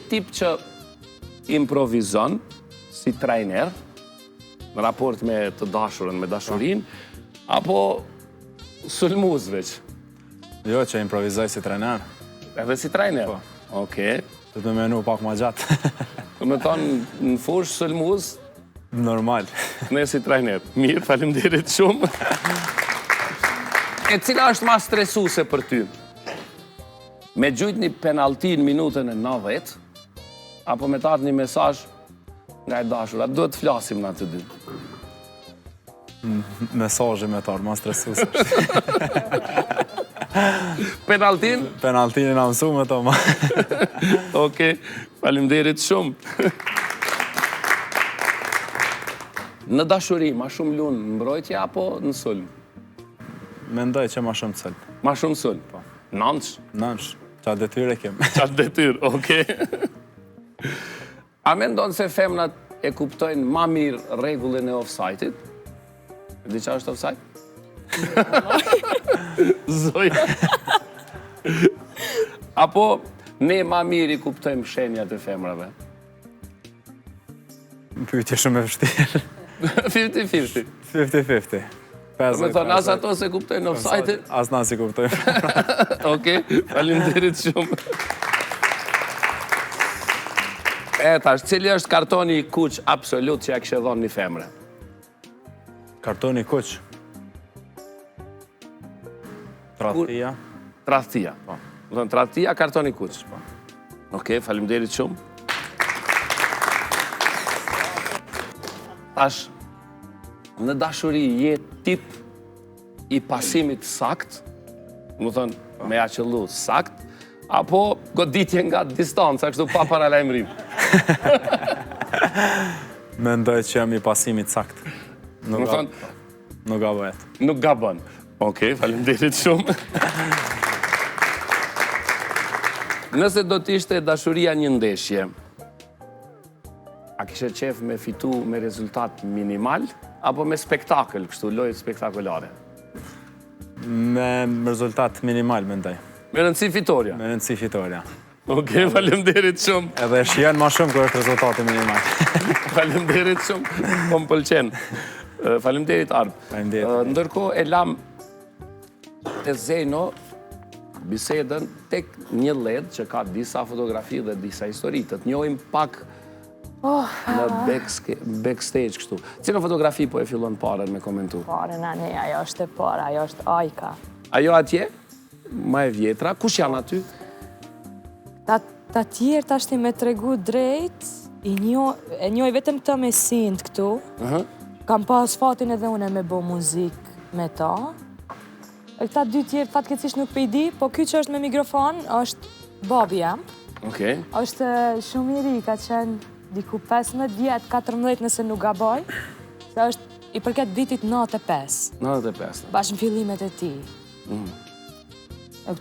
tip që improvizon si trajner në raport me të dashurën, me dashurin, apo sulmuz veç? Jo, që improvizoj si trajner. Edhe si trajner? Okej. Të të menu pak ma gjatë. Të me thonë në fush sulmuz? Normal. Ne si trajner. Mirë, faleminderit shumë. E cila është ma stresuse për ty? Me gjujt një penalti në minutën e 90, apo me tatë një mesazh nga e dashura, duhet të flasim në atë dy. Mesazhe me tarë, ma stresus. Penaltin? Penaltini na mësu me to ma. Okej, faleminderit shumë. Në dashuri, ma shumë lunë në mbrojtje apo në sulm? Mendoj që ma shumë cëllë. Ma shumë sulm? Po. Nënç? Nënç, qatë detyre kem. Qatë detyr, okej. A mendon se femnat e kuptojnë ma mirë rregullin e offside-it? Di qa është offside? Zoja. Apo ne ma mirë i kuptojmë shenjat e femrave? Pyetje shumë e vështirë. 50-50. 50-50. Me thonë, as ato se kuptojnë offside-it? As na si kuptojnë. Okej, faleminderit shumë. E tash, cili është kartoni i kuq absolut që ja kështë dhonë një femre? Kartoni kuq? Tradhtia. Tradhtia. Më thonë, tradhtia, kartoni kuq. Okej, faleminderit shumë. Tash, në dashuri je tip i pasimit sakt, më thonë, me ja qëllu sakt, apo goditje nga distanca, kështu pa paralajmërim? Mendoj që jam i pasimit sakt. Më thonë, nuk gabojt. Nuk gabon. Okej, faleminderit shumë. Nëse do t'ishte dashuria një ndeshje, a kishe qef me fitu me rezultat minimal, apo me spektakl, kështu lojë spektakolare? Me rezultat minimal, mendoj. Me rëndësi fitoria? Me rëndësi fitoria. Okej, faleminderit shumë. Edhe shihen ma shumë kërë është rezultati minimal. Faleminderit shumë, po më pëlqen. Faleminderit, Arb. Faleminderit. Ndërkohë e lam të Zeno bisedën tek një led që ka disa fotografi dhe disa histori. Të njohim pak në backstage kështu. Cilën fotografi po e fillon parën me komentu? Parën, ne, ajo është e para, ajo është Ajka. Ajo atje, ma e vjetra, kush janë aty? Ta tjerë ta shti me tregu drejt, e njoj vetëm të me sind këtu. Kam pas fatin edhe une me bo muzik me ta. E këta dy tjerë fatkeqësisht nuk pejdi, po ky që është me mikrofon është babi jam. Okej. Është shumë i ri, ka qenë diku 15 vjetë, 14 nëse nuk gaboj, se është i përket vitit 95. 95. Bashkë në fillimet e ti.